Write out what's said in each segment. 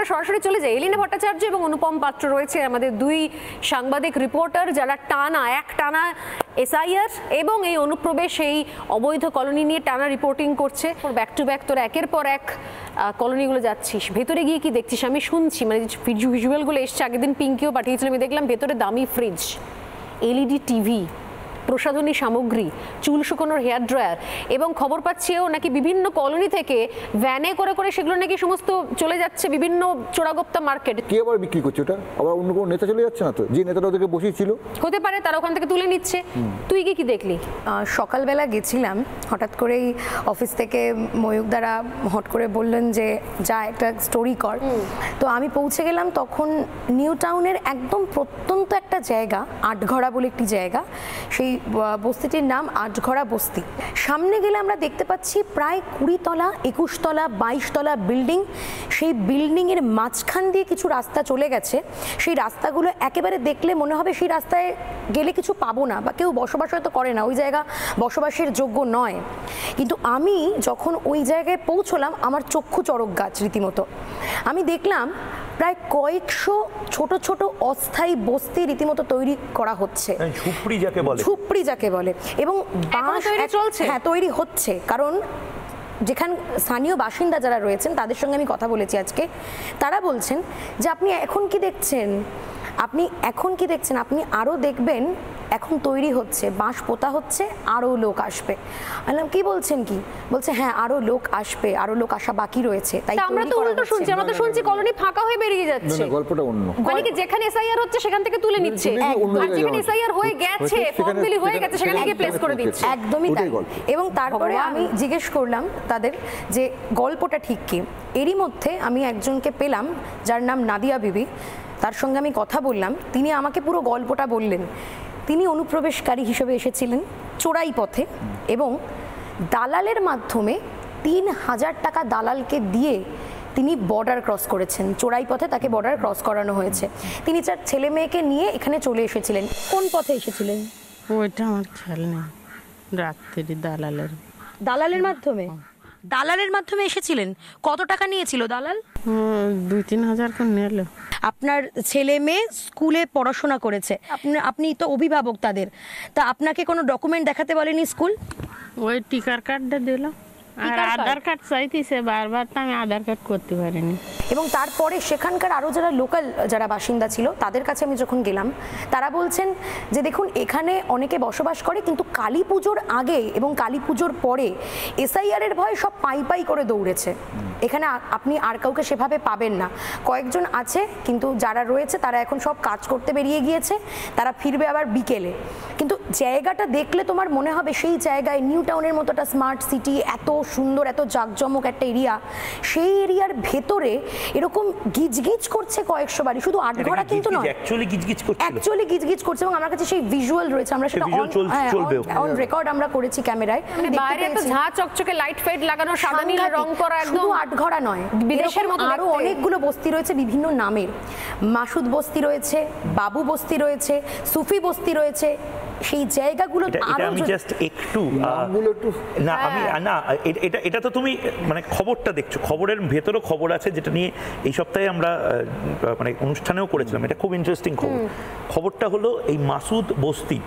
সরাসরি চলে যাই। এলিনা ভট্টাচার্য এবং অনুপম পাত্র রয়েছে আমাদের দুই সাংবাদিক রিপোর্টার, যারা টানা এসআইআর এবং এই অনুপ্রবেশ, এই অবৈধ কলোনি নিয়ে টানা রিপোর্টিং করছে। ব্যাক টু ব্যাক তোরা একের পর এক কলোনিগুলো যাচ্ছিস, ভেতরে গিয়ে কি দেখছিস? আমি শুনছি, মানে ভিজুয়ালগুলো এসছে, আগের দিন পিঙ্কিও পাঠিয়েছিলাম, আমি দেখলাম ভেতরে দামি ফ্রিজ, এলইডি টিভি, প্রসাধনী সামগ্রী, চুল শুকানোর হেয়ার ড্রায়ার, এবং খবর পাচ্ছিও নাকি বিভিন্ন কলোনি থেকে ভ্যানে করে করে সেগুলো নাকি সমস্ত চলে যাচ্ছে বিভিন্ন চোরাগোপ্তা মার্কেট। কে আবার বিক্রি করছে ওটা? আবার অন্য কোনো নেতা চলে যাচ্ছে না তো? যে নেতাটা ওদেরকে বসিয়েছিল হতে পারে তারা ওখান থেকে তুলে নিচ্ছে। তুই কি দেখলি? সকালবেলা গেছিলাম, হঠাৎ করেই অফিস থেকে ময়ূক দ্বারা হট করে বললেন যে যা একটা স্টোরি কর। তো আমি পৌঁছে গেলাম তখন নিউ টাউনের একদম প্রত্যন্ত একটা জায়গা, আটঘরা বলে একটি জায়গা, সেই বস্তিটির নাম আটঘরা বস্তি। সামনে গেলে আমরা দেখতে পাচ্ছি প্রায় 20 তলা, 21 তলা, 22 তলা বিল্ডিং। সেই বিল্ডিংয়ের মাঝখান দিয়ে কিছু রাস্তা চলে গেছে। সেই রাস্তাগুলো একেবারে দেখলে মনে হবে সেই রাস্তায় গেলে কিছু পাবো না, বা কেউ বসবাস হয়তো করে না, ওই জায়গা বসবাসের যোগ্য নয়। কিন্তু আমি যখন ওই জায়গায় পৌঁছলাম, আমার চক্ষু চড়ক গাছ রীতিমতো। আমি দেখলাম প্রায় কয়েকশো ছোট ছোট অস্থায়ী বস্তি রীতিমতো তৈরি করা হচ্ছে, ঝুপড়ি যাকে বলে, এবং বাঁশ চলছে, হ্যাঁ তৈরি হচ্ছে। কারণ যেখানে স্থানীয় বাসিন্দা যারা রয়েছেন তাদের সঙ্গে আমি কথা বলেছি আজকে, তারা বলছেন যে আপনি এখন কি দেখছেন, আপনি আরও দেখবেন, এখন তৈরি হচ্ছে, বাঁশ পোতা হচ্ছে, আরও লোক আসবে। বললাম কি বলছেন, কি বলছে? হ্যাঁ আরও লোক আসবে, আরও লোক আসা বাকি রয়েছে। তাই আমরা তো উল্টো শুনছি, আমরা তো শুনছি কলোনি ফাঁকা হয়ে বেরিয়ে যাচ্ছে। গল্পটা অন্য, মানে কি যেখানে এসআইআর হচ্ছে সেখান থেকে তুলে নিচ্ছে, আর যেখানে এসআইআর হয়ে গেছে, ফর্ম বিলি হয়ে গেছে, সেখানে গিয়ে প্লেস করে দিচ্ছে। একদমই তাই। এবং তারপরে আমি জিজ্ঞেস করলাম তাদের যে গল্পটা ঠিক কি। এরই মধ্যে আমি একজনকে পেলাম যার নাম নাদিয়া বিবি, তার সঙ্গে আমি কথা বললাম। তিনি আমাকে পুরো গল্পটা বললেন। তিনি অনুপ্রবেশকারী হিসেবে এসেছিলেন চোরাই পথে, এবং দালালের মাধ্যমে 3000 টাকা দালালকে দিয়ে তিনি বর্ডার ক্রস করেছেন। চোরাই পথে তাকে বর্ডার ক্রস করানো হয়েছে। তিনি তার ছেলে মেয়েকে নিয়ে এখানে চলে এসেছিলেন। কোন পথে এসেছিলেন? ওইটা আমার খেয়াল নেই। রাত্রি দালালের মাধ্যমে এসেছিলেন। কত টাকা নিয়েছিল দালাল? 2-3 হাজার করে নিল। আপনার ছেলে মেয়ে স্কুলে পড়াশোনা করেছে, আপনি তো অভিভাবক তাদের, তা আপনাকে কোনো ডকুমেন্ট দেখাতে বলেনি স্কুল? ওই টিকার কার্ডটা দিল, আর আধার কার্ড চাইতেছে বারবার, তো আমি আধার কার্ড করতে পারিনি। এবং তারপরে সেখানকার আরও যারা লোকাল যারা বাসিন্দা ছিল তাদের কাছে আমি যখন গেলাম, তারা বলছেন যে দেখুন এখানে অনেকে বসবাস করে, কিন্তু কালী পুজোর আগে এবং কালী পুজোর পরে এসআইআরের ভয়ে সব পাই করে দৌড়েছে। এখানে আপনি আর কাউকে সেভাবে পাবেন না। কয়েকজন আছে, কিন্তু যারা রয়েছে তারা এখন সব কাজ করতে বেরিয়ে গিয়েছে, তারা ফিরবে আবার বিকেলে। কিন্তু জায়গাটা দেখলে তোমার মনে হবে সেই জায়গায় নিউ টাউনের মতো একটা স্মার্ট সিটি, এত সুন্দর, এত জাঁকজমক একটা এরিয়া, সেই এরিয়ার ভেতরে এরকম গিজগিজ করছে কয়েকশো বাড়ি। শুধু আটঘরা কিন্তু নয়, অ্যাকচুয়ালি গিজগিজ করছে। এবং আমার কাছে সেই ভিজুয়াল রয়েছে, আমরা সেটা অন রেকর্ড আমরা করেছি ক্যামেরায়। বাইরে একটা ঝাঁ চকচকে লাইট ফাইট লাগানো, সাদা নীল রং করা, একদম আটঘরা নয়, বিদেশের মতো। আরো অনেকগুলো বস্তি রয়েছে বিভিন্ন নামের। মাসুদ বস্তি রয়েছে, বাবু বস্তি রয়েছে, সুফি বস্তি রয়েছে। সেই জায়গাগুলো আমি জাস্ট একটু না, আমি না, এটা তো তুমি মানে খবরটা দেখছো, খবরের ভেতরও খবর আছে, যেটা নিয়ে এই সপ্তাহে আমরা মানে অনুষ্ঠানেও করেছিলাম। এটা খুব ইন্টারেস্টিং খবর। খবরটা হলো এই মাসুদ বস্তি।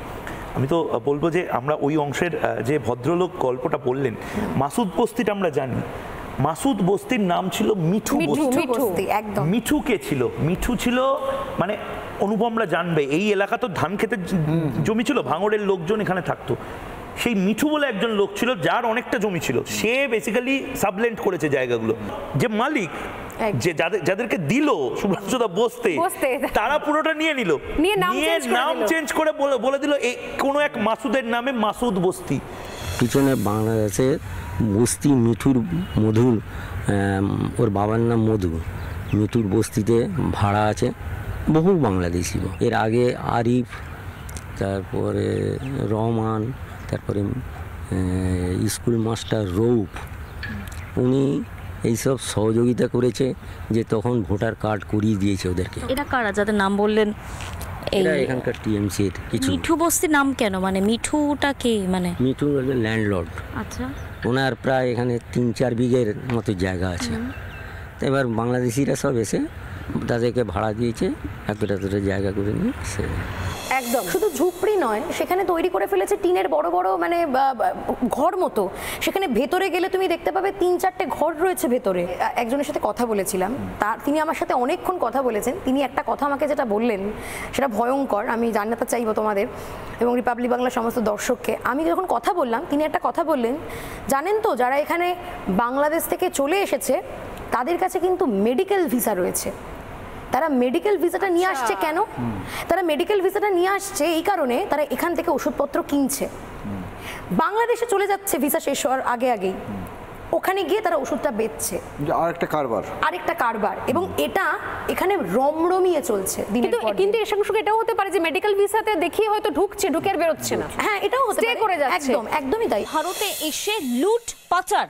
আমি তো বলবো যে আমরা ওই অংশের যে ভদ্রলোক গল্পটা বললেন, মাসুদ বস্তিটা আমরা জানি। মাসুদ বস্তির নাম ছিল মিঠু বস্তি। একদম। মিঠু কে ছিল? মিঠু ছিল মানে অনুপমরা জানবে, এই এলাকা তো ধান খেতের জমি ছিল, ভাঙড়ের লোকজন এখানে থাকতো। সেই মিঠু বলে একজন লোক ছিল যার অনেকটা জমি ছিল, সে বেসিক্যালি সাবলেন্ট করেছে জায়গাগুলো। যে মালিক, যে যাদেরকে দিল সুব্রাংশুদা বসতে, তারা পুরোটা নিয়ে নিল, নিয়ে নাম চেঞ্জ করে বলে দিল কোনো এক মাসুদের নামে মাসুদ বস্তি। পিছনে বাংলাদেশের বস্তি মধুর, ওর বাবার নাম মধু। মিঠুর বস্তিতে ভাড়া আছে বহু বাংলাদেশি। এর আগে আরিফ, তারপরে রহমান, তারপরে স্কুল মাস্টার রৌফ, উনি এইসব সহযোগিতা করেছে, যে তখন ভোটার কার্ড করিয়ে দিয়েছে ওদেরকে। এটা কারা যাদের নাম বললেন? এরা এখানকার টিএমসি এর কিছু। মিঠু বস্তির নাম কেন, মানে মিঠুটা কে? মানে মিঠু ল্যান্ডলর্ড। আচ্ছা। ওনার প্রায় এখানে 3-4 বিঘের মতো জায়গা আছে। তো এবার বাংলাদেশিরা সব এসে তাদেরকে ভাড়া দিয়েছে, এতটা জায়গা করে নিয়ে সে একদম শুধু ঝুপড়ি নয়, সেখানে তৈরি করে ফেলেছে টিনের বড় বড় মানে ঘর মতো। সেখানে ভেতরে গেলে তুমি দেখতে পাবে 3-4টে ঘর রয়েছে ভেতরে। একজনের সাথে কথা বলেছিলাম, তিনি আমার সাথে অনেকক্ষণ কথা বলেছেন। তিনি একটা কথা আমাকে যেটা বললেন সেটা ভয়ঙ্কর, আমি জানাতে চাইবো তোমাদের এবং রিপাবলিক বাংলার সমস্ত দর্শককে। আমি যখন কথা বললাম, তিনি একটা কথা বললেন, জানেন তো যারা এখানে বাংলাদেশ থেকে চলে এসেছে তাদের কাছে কিন্তু মেডিকেল ভিসা রয়েছে। তারা মেডিকেল ভিসাটা নিয়ে আসছে কেন? তারা মেডিকেল ভিসাটা নিয়ে আসছে এই কারণে, তারা এখান থেকে ওষুধপত্র কিনছে, বাংলাদেশে চলে যাচ্ছে ভিসা শেষ হওয়ার আগেই, ওখানে গিয়ে তারা ওষুধটা বেচছে। আরেকটা কারবার, এবং এটা এখানে রমরমিয়ে চলছে দিনের পর দিন। কিন্তু এর সঙ্গে সঙ্গে এটাও হতে পারে যে মেডিকেল ভিসাতে দেখিয়ে হয়তো ঢুকে আর বেরোচ্ছে না। হ্যাঁ, এটাও হতে পারে, করে যাচ্ছে। একদমই তাই। ভারতে এসে লুট পাচার,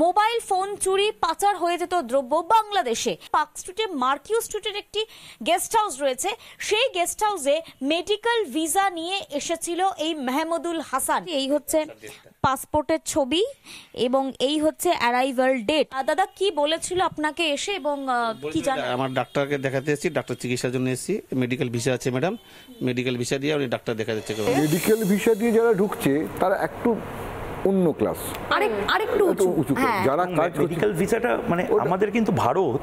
মোবাইল ফোন চুরি, পাচার হয়ে যেত দ্রব্য বাংলাদেশে। পার্ক স্ট্রিটে মার্কিউ স্ট্রিটের একটি গেস্ট হাউস রয়েছে, সেই গেস্ট হাউসে মেডিকেল ভিসা নিয়ে এসেছিল এই মেহমুদুল হাসান। এই হচ্ছে পাসপোর্টের ছবি এবং এই হচ্ছে অ্যারাইভাল ডেট। দাদা কি বলেছিল আপনাকে এসে এবং কি জানেন? আমার ডাক্তারকে দেখাতে এসেছি, ডাক্তার চিকিৎসার জন্য এসেছি। মেডিকেল ভিসা আছে ম্যাডাম, মেডিকেল ভিসা দিয়ে উনি ডাক্তার দেখাতে চেক করবেন। মেডিকেল ভিসা দিয়ে যারা ঢুকছে তারা একটু অন্য ক্লাস, আরেকটু উঁচু। যারা মেডিকেল ভিসাটা মানে আমাদের কিন্তু ভারত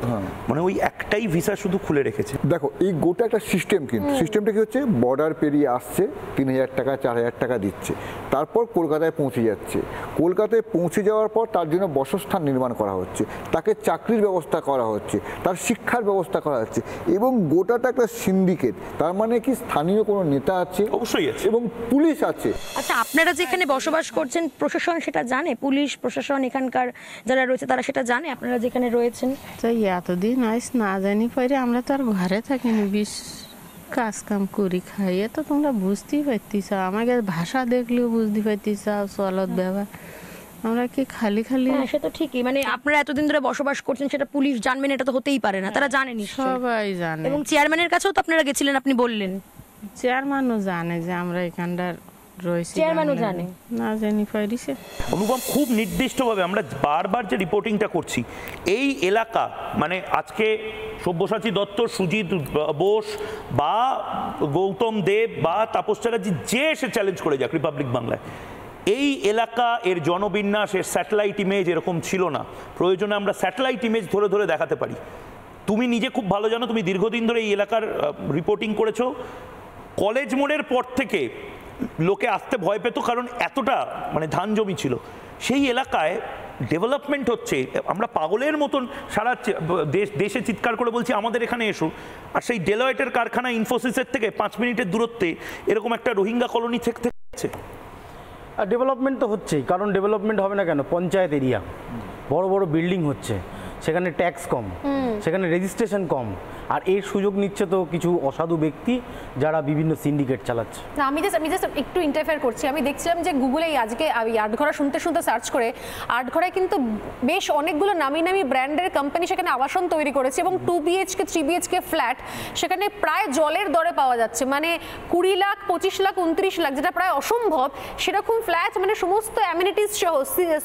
মানে ওই একটাই ভিসা শুধু খুলে রেখেছে। দেখো এই গোটা একটা সিস্টেম, কিন্তু সিস্টেমটা কি হচ্ছে, বর্ডার পেরিয়ে আসছে, 3000 টাকা 4000 টাকা দিচ্ছে, তারপর কলকাতায় পৌঁছে যাচ্ছে। কলকাতায় পৌঁছে যাওয়ার পর তার জন্য বাসস্থান নির্মাণ করা হচ্ছে, তাকে চাকরির ব্যবস্থা করা হচ্ছে, তার শিক্ষার ব্যবস্থা করা হচ্ছে, এবং গোটাটা একটা সিন্ডিকেট। তার মানে কি স্থানীয় কোনো নেতা আছে, অবশ্যই আছে, এবং পুলিশ আছে। আচ্ছা, আপনারা যেখানে বসবাস করছেন প্রশাসন সেটা জানে? পুলিশ প্রশাসন এখানকার যারা রয়েছে তারা সেটা জানে আপনারা যেখানে রয়েছেন? তাই এতদিন আইস না জানি পারে, আমরা তো আর ঘরে থাকিনি, কাজ কাম করি খাই, তো তোমরা বুঝতেই পারতিস, আমাকে ভাষা দেখলেও বুঝতে পারতিস, চলত ব্যবহার, আমরা কি খালি সে তো ঠিকই, মানে আপনারা এতদিন ধরে বসবাস করছেন সেটা পুলিশ জানবেন এটা তো হতেই পারে না, তারা জানেন সবাই জানে। এবং চেয়ারম্যানের কাছেও তো আপনারা গেছিলেন, আপনি বললেন। চেয়ারম্যানও জানে যে আমরা এখানকার রয়েছি, চেয়ারম্যানও জানে, না জানি পারিছে। অনুপম, খুব নির্দিষ্টভাবে আমরা বারবার যে রিপোর্টিংটা করছি, এই এলাকা মানে আজকে সব্যসাচী দত্ত, সুজিত বোস বা গৌতম দেব বা তাপস চ্যাটার্জি যে এসে চ্যালেঞ্জ করে যাক রিপাবলিক বাংলায়, এই এলাকা এর জনবিন্যাস, এর স্যাটেলাইট ইমেজ এরকম ছিল না। প্রয়োজনে আমরা স্যাটেলাইট ইমেজ ধরে ধরে দেখাতে পারি। তুমি নিজে খুব ভালো জানো, তুমি দীর্ঘদিন ধরে এই এলাকার রিপোর্টিং করেছো। কলেজ মোড়ের পর থেকে লোকে আসতে ভয় পেত, কারণ এতটা মানে ধান জমি ছিল। সেই এলাকায় ডেভেলপমেন্ট হচ্ছে, আমরা পাগলের মতন সারা দেশে চিৎকার করে বলছি আমাদের এখানে এসো, আর সেই ডেলয়েটের কারখানা ইনফোসিসের থেকে 5 মিনিটের দূরত্বে এরকম একটা রোহিঙ্গা কলোনি থেকে আর ডেভেলপমেন্ট তো হচ্ছেই, কারণ ডেভেলপমেন্ট হবে না কেন? পঞ্চায়েত এরিয়া, বড় বড় বিল্ডিং হচ্ছে, সেখানে ট্যাক্স কম, সেখানে রেজিস্ট্রেশন কম, আর এর সুযোগ নিচ্ছে তো কিছু অসাধু ব্যক্তি যারা বিভিন্ন সিন্ডিকেট চালাচ্ছে। না, আমি জাস্ট একটু ইন্টারফেয়ার করছি। আমি দেখছিলাম যে গুগলে আজকে আটঘরা শুনতে সার্চ করে আটঘরায় কিন্তু বেশ অনেকগুলো নামি ব্র্যান্ডের কোম্পানি সেখানে আবাসন তৈরি করেছে, এবং 2 BHK 3 BHK ফ্ল্যাট সেখানে প্রায় জলের দরে পাওয়া যাচ্ছে, মানে 20 লাখ 25 লাখ 29 লাখ, যেটা প্রায় অসম্ভব সেরকম ফ্ল্যাট, মানে সমস্ত অ্যামিনিটিস সহ,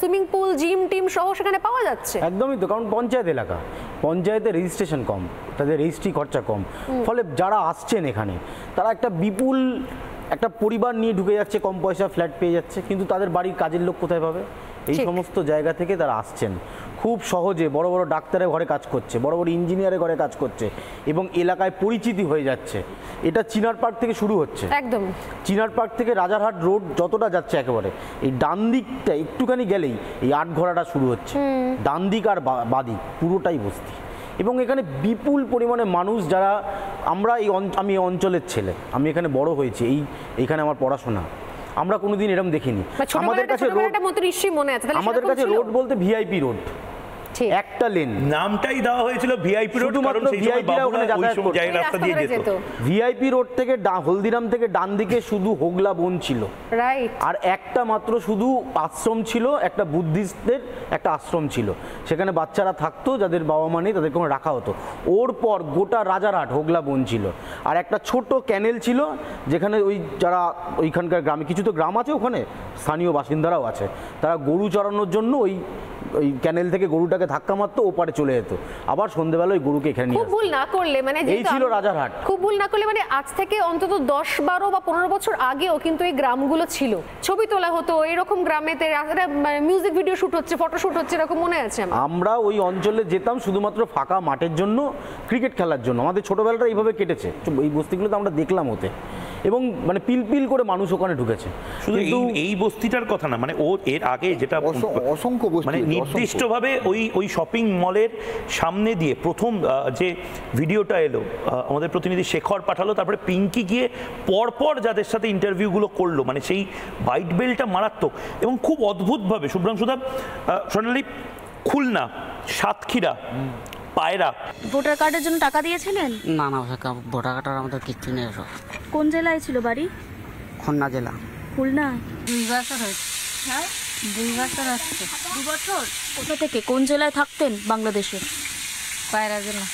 সুইমিং পুল, জিম টিম সহ সেখানে পাওয়া যাচ্ছে। একদমই তো, কারণ পঞ্চায়েত এলাকা, পঞ্চায়েতে রেজিস্ট্রেশন কম, তাদের রেজিস্ট্রি খরচা কম, ফলে যারা আসছেন এখানে তারা একটা বিপুল একটা পরিবার নিয়ে ঢুকে যাচ্ছে, কম পয়সা ফ্ল্যাট পেয়ে যাচ্ছে, কিন্তু তাদের বাড়ির কাজের লোক কোথায় পাবে? এই সমস্ত জায়গা থেকে তারা আসছেন খুব সহজে। বড় বড় ডাক্তারের ঘরে কাজ করছে, বড় বড় ইঞ্জিনিয়ারের ঘরে কাজ করছে, এবং এলাকায় পরিচিতি হয়ে যাচ্ছে। এটা চিনার পার্ক থেকে শুরু হচ্ছে, একদম চিনার পার্ক থেকে রাজারহাট রোড যতটা যাচ্ছে একেবারে এই ডান দিকটা একটুখানি গেলেই এই আটঘরাটা শুরু হচ্ছে, ডান দিক আর বাদিক পুরোটাই বস্তি। এবং এখানে বিপুল পরিমাণে মানুষ, যারা আমি এই অঞ্চলের ছেলে, আমি এখানে বড় হয়েছি, এইখানে আমার পড়াশোনা, আমরা কোনোদিন এরকম দেখিনি। আমাদের কাছে রোড বলতে ভিআইপি রোড, একটা লেন, নামটাই দেওয়া হয়েছিল ভিআইপি রোড, কারণ সেই সময় বাবুরা ওই সময় জায়গা রাস্তা দিয়ে যেত। ভিআইপি রোড থেকে হলদিরাম থেকে ডান দিকে শুধু হোগলা বন ছিল, রাইট, আর একটা মাত্র শুধু আশ্রম ছিল, একটা বুদ্ধিস্টদের একটা আশ্রম ছিল, সেখানে বাচ্চারা থাকতো যাদের বাবা মা নেই, তাদেরকে রাখা হতো। ওর পর গোটা রাজারহাট হোগলা বন ছিল, আর একটা ছোট ক্যানেল ছিল, যেখানে ওই যারা ওইখানকার গ্রামে, কিছু তো গ্রাম আছে ওখানে, স্থানীয় বাসিন্দারাও আছে, তারা গরু চড়ানোর জন্য ওই ওই ক্যানেল থেকে গরুটাকে ধাক্কা মারতো, ওপারে চলে যেত, আবার সন্ধ্যেবেলা ওই গরুকে এখানে নিয়ে খুব ভুল না করলে মানে এই ছিল রাজারহাট। খুব ভুল না করলে মানে আজ থেকে অন্তত 10, 12 বা 15 বছর আগেও কিন্তু এই গ্রামগুলো ছিল, ছবি তোলা হতো এরকম গ্রামেতে, মিউজিক ভিডিও শুট হচ্ছে, ফটো শুট হচ্ছে, এরকম মনে আছে আমার। আমরা ওই অঞ্চলে যেতাম শুধুমাত্র ফাঁকা মাঠের জন্য, ক্রিকেট খেলার জন্য। আমাদের ছোটবেলাটা এইভাবে কেটেছে, এই বস্তিগুলোতে আমরা দেখলাম হতে, এবং মানে পিলপিল করে মানুষ ওখানে ঢুকেছে। শুধু এই বস্তিটার কথা না, মানে ও এর আগে যেটা অসংখ্য বস্তি, মানে নির্দিষ্টভাবে ওই শপিং মলের সামনে দিয়ে প্রথম যে ভিডিওটা এলো, আমাদের প্রতিনিধি শেখর পাঠালো, তারপরে পিঙ্কি গিয়ে পরপর যাদের সাথে ইন্টারভিউগুলো করলো, মানে সেই বাইট বেলটা মারাত্মক এবং খুব অদ্ভুতভাবে। শুভ্রাংশুদা, সোনালি, খুলনা, সাতক্ষীরা, পায়রা, ভোটার কার্ডের জন্য টাকা দিয়েছিলেন? না না, ভোটার কার্ড আমাদের কিচ্ছু নেই এসব। কোন জেলায় ছিল বাড়ি? খুলনা জেলা। খুলনা? 2 বছর হয়েছে। হ্যাঁ, 2 বছর হচ্ছে। 2 বছর? কোথা থেকে, কোন জেলায় থাকতেন বাংলাদেশের? পায়রা জেলা।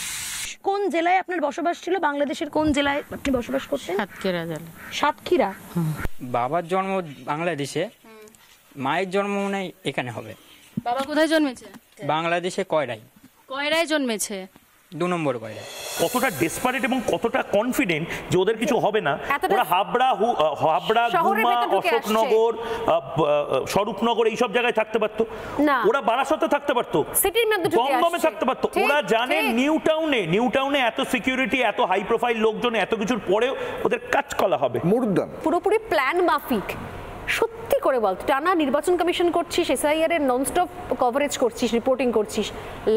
কোন জেলায় আপনার বসবাস ছিল? বাংলাদেশের কোন জেলায় আপনি বসবাস করতেন? সাতক্ষীরা জেলা। সাতক্ষীরা। বাবার জন্ম বাংলাদেশে, মায়ের জন্ম মনে হয় এখানে হবে। বাবা কোথায় জন্মেছে? বাংলাদেশে কয়রাই। কয়রায় জন্মেছে? 2 নম্বর কয়রা। কতটা ডেসপারেট এবং কতটা কনফিডেন্ট যে ওদের কিছু হবে না। ওরা হাবড়া, গুমা, অশোকনগর, স্বরূপনগর এইসব জায়গায় থাকতে পারতো, ওরা বারাসতে থাকতে পারতো, দমদমে থাকতে পারতো। ওরা জানে নিউ টাউনে এত সিকিউরিটি, এত হাই প্রোফাইল লোকজন, এত কিছুর পরেও ওদের কাজ করা হবে। মুর্দান পুরোপুরি প্ল্যান মাফিক। সত্যি করে বল, টানা নির্বাচন কমিশন করছিস, এসআইআর এর ননস্টপ কভারেজ করছিস, রিপোর্টিং করছিস,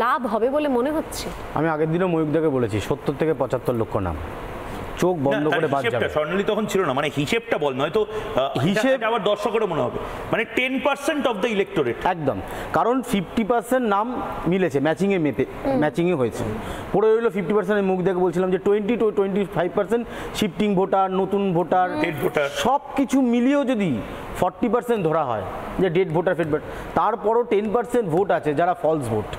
লাভ হবে বলে মনে হচ্ছে? আমি আগের দিনও ময়ূকদাকে বলেছি 70 থেকে 75 লক্ষ নাম চোখ বন্ধ করে বাদ যাবে। স্বর্ণালী তখন ছিল না, মানে হিসেবটা বল, নয়তো হিসেব আবার দর্শকেরও মনে হবে, মানে 10% অফ দ্য ইলেক্টোরেট। একদম, কারণ 50% নাম মিলেছে, ম্যাচিংয়ে হয়েছে, পড়ে রইল 50%। মুখ দেখে বলছিলাম যে 20 to 25% শিফটিং ভোটার, নতুন ভোটার, সব কিছু মিলিয়েও যদি 40% ধরা হয় যে ডেড ভোটার, ফেড ভোটার, তারপরও 10% ভোট আছে যারা ফলস ভোট,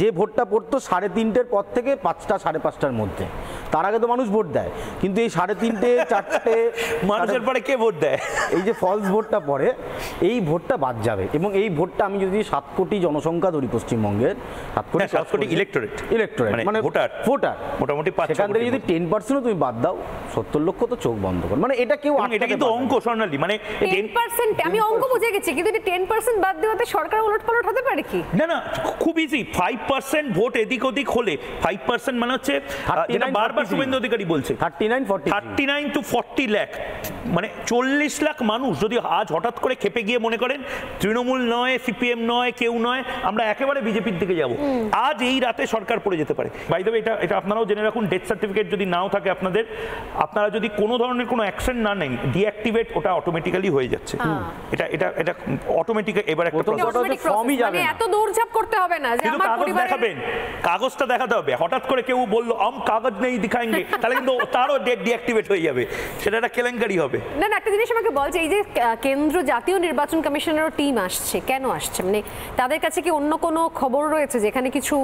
যে ভোটটা পড়তো 3:30 পর থেকে 5টা 5:30টার মধ্যে। তার আগে তো মানুষ ভোট দেয়, কিন্তু এই 3:30, 4টে মানুষের পরে কে ভোট দেয়? এই যে ফলস ভোটটা পড়ে, এই ভোটটা বাদ যাবে। এবং এই ভোটটা আমি যদি 7 কোটি জনসংখ্যা ধরি পশ্চিমবঙ্গের, 7 কোটি ইলেক্টোরেট মানে ভোটার মোটামুটি, সেখান থেকে যদি 10%ও তুমি বাদ দাও, 70 লক্ষ তো চোখ বন্ধ করে। মানে এটা কেউ, এটা কিন্তু অঙ্ক স্বর্ণালী, মানে 10%, আমি অঙ্ক বুঝে গেছি, কিন্তু 10% বাদ দেওয়াতে সরকার ওলটপালট হতে পারে কি? না, খুব ইজি। 5% ভোট এদিক ওদিক হলে, 5% মানে হচ্ছে যেটা বারবার শুভেন্দু অধিকারী বলছে, 39 to 40 লাখ, মানে 40 লাখ মানুষ যদি আজ হঠাৎ করে খেপে গিয়ে মনে করেন তৃণমূল নয়, সিপিএম নয়, কেউ নয়, আমরা একেবারে বিজেপির দিকে যাব, আজ এই রাতে সরকার পড়ে যেতে পারে। বাই দ্য ওয়ে, এটা আপনারাও জেনে রাখুন, ডেথ সার্টিফিকেট যদি নাও থাকে আপনাদের, আপনারা যদি কোনো ধরনের কোনো অ্যাকশন না নেন, ডিঅ্যাক্টিভেট ওটা অটোমেটিক্যালি হয়ে যাচ্ছে। এটা অটোমেটিক। এবার একটা ফর্মই যাবে না, এত দৌড়ঝাঁপ করতে হবে না যে আমার কাগজ দেখাবেন, কাগজটা দেখাতে হবে। হঠাৎ করে কেউ বলল কাগজ নেই দিখাएंगे, তাহলে কিন্তু তারও ডেট ডিঅ্যাক্টিভেট হয়ে যাবে, সেটা একটা কেলেঙ্কারি হবে। না, একটা জিনিস আমাকে বলছে, এই যে কেন্দ্র জাতীয় নির্বাচন কমিশনেরও টিম আসছে, কেন আসছে? মানে তাদের কাছে কি অন্য কোনো খবর রয়েছে যেখানে কিছু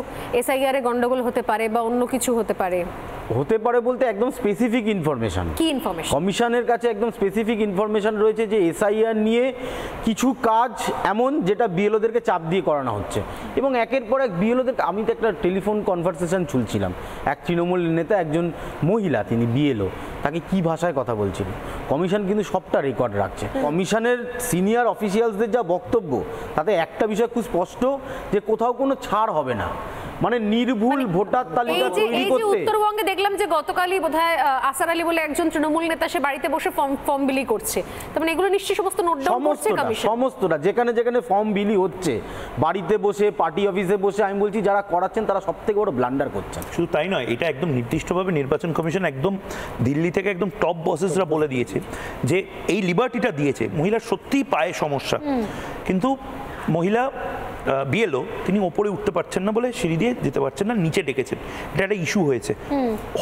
এসআইআর এ গন্ডগোল হতে পারে বা অন্য কিছু হতে পারে? বলতে একদম স্পেসিফিক ইনফরমেশন। কি ইনফরমেশন? কমিশনের কাছে একদম স্পেসিফিক ইনফরমেশন রয়েছে যে এসআইআর নিয়ে কিছু কাজ এমন যেটা বিএলওদেরকে চাপ দিয়ে করানো হচ্ছে, এবং একের পর এক বিএলওদের। আমি তো একটা টেলিফোন কনভারসেশন শুনছিলাম, এক তৃণমূল নেতা, একজন মহিলা, তিনি বিএলও, তাকে কি ভাষায় কথা বলছিল। কমিশন কিন্তু সবটা রেকর্ড রাখছে। কমিশনের সিনিয়র অফিসিয়ালসদের যা বক্তব্য, তাতে একটা বিষয় খুব স্পষ্ট, যে কোথাও কোনো ছাড় হবে না, মানে নির্ভুল ভোটার তালিকা তৈরি করতে। উত্তরবঙ্গে দেখলাম যে গতকালই বোধহয় আসার আলী বলে একজন তৃণমূল নেতা, সে বাড়িতে বসে ফর্ম বিলি করছে। তার মানে এগুলো নিশ্চয়ই সমস্ত নোট ডাউন করছে কমিশন। সমস্তটা যেখানে যেখানে ফর্ম বিলি হচ্ছে, বাড়িতে বসে, পার্টি অফিসে বসে, আমি বলছি যারা করাচ্ছেন তারা সবথেকে বড় ব্লান্ডার করছেন। শুধু তাই নয়, এটা একদম নির্দিষ্টভাবে নির্বাচন কমিশন একদম দিল্লি থেকে একদম টপ বসেসরা বলে দিয়েছে যে এই লিবার্টিটা দিয়েছে। মহিলার সত্যিই পায়ে সমস্যা, কিন্তু মহিলা বিএলও তিনি ওপরে উঠতে পারছেন না বলে সিঁড়ি দিয়ে যেতে পারছেন না, নিচে ডেকেছেন। এটা একটা ইস্যু হয়েছে,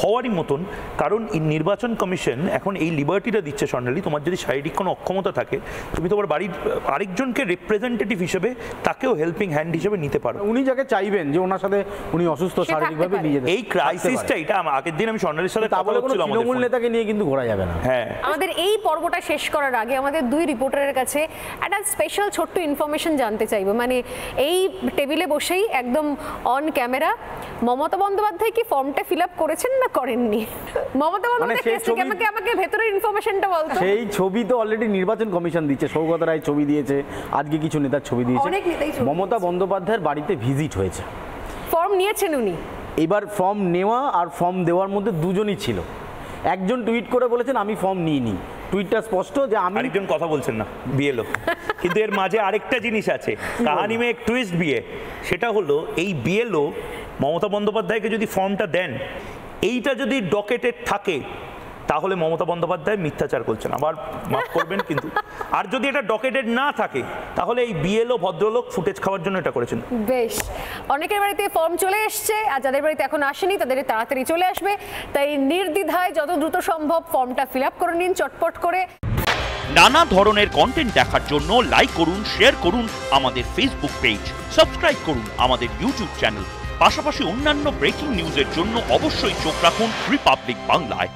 হওয়ারই মতন, কারণ নির্বাচন কমিশন এখন এই লিবার্টিটা দিচ্ছে। স্বর্ণালী, তোমার যদি শারীরিক কোনো অক্ষমতা থাকে, তুমি তোমার বাড়ির আরেকজনকে রিপ্রেজেন্টেটিভ হিসেবে, তাকেও হেল্পিং হ্যান্ড হিসেবে নিতে পারো। উনি যাকে চাইবেন যে ওনার সাথে উনি অসুস্থ শারীরিকভাবে নিয়ে এই ক্রাইসিসটা, এটা আগের দিন আমি স্বর্ণালীর সাথে কথা বলছিলাম, তৃণমূল নেতাকে নিয়ে কিন্তু ঘোরা যাবে না। হ্যাঁ, আমাদের এই পর্বটা শেষ করার আগে আমাদের দুই রিপোর্টারের কাছে একটা স্পেশাল ছোট্ট ইনফরমেশন জানতে চাইবো। মানে এই টেবিলে বসেই একদম অন ক্যামেরা মমতা বন্দ্যোপাধ্যায় কি ফর্মটা ফিল আপ করেছেন না করেননি? মমতা বন্দ্যোপাধ্যায় আমাকে ভেতরের ইনফরমেশনটা বলতো। সেই ছবি তো অলরেডি নির্বাচন কমিশন দিচ্ছে, সৌগত রায় ছবি দিয়েছে, আজকে কিছু নেতার ছবি দিয়েছে। মমতা বন্দ্যোপাধ্যায়ের বাড়িতে ভিজিট হয়েছে, ফর্ম নিয়েছেন উনি। এবার ফর্ম নেওয়া আর ফর্ম দেওয়ার মধ্যে দুজনই ছিল। একজন টুইট করে বলেছেন আমি ফর্ম নিইনি, টুইটটা স্পষ্ট যে আমি। আরেকজন কথা বলছেন না বিএলও, কিন্তু এর মাঝে আরেকটা জিনিস আছে, কাহানি মে এক টুইস্ট বিয়ে, সেটা হলো এই বিএলও মমতা বন্দ্যোপাধ্যায়কে যদি ফর্মটা দেন, এইটা যদি ডকেটেড থাকে তাহলে মমতা বন্দ্যোপাধ্যায় মিথ্যাচার করছেন, আবার মাফ করবেন কিন্তু। আর যদি এটা ডকেটেড না থাকে তাহলে এই বিএলও ভদ্রলোক ফুটেজ খাওয়ার জন্য এটা করেছেন। বেশ, অনেকের বাড়িতে ফর্ম চলে এসছে, আর যাদের বাড়িতে এখন আসেনি তাদের তাড়াতাড়ি চলে আসবে, তাই নির্দ্বিধায় যত দ্রুত সম্ভব ফর্মটা ফিল আপ করে নিন চটপট করে। নানা ধরনের কন্টেন্ট দেখার জন্য লাইক করুন, শেয়ার করুন আমাদের ফেসবুক পেজ, সাবস্ক্রাইব করুন আমাদের ইউটিউব চ্যানেল। পাশাপাশি অন্যান্য ব্রেকিং নিউজের জন্য অবশ্যই চোখ রাখুন রিপাবলিক বাংলায়।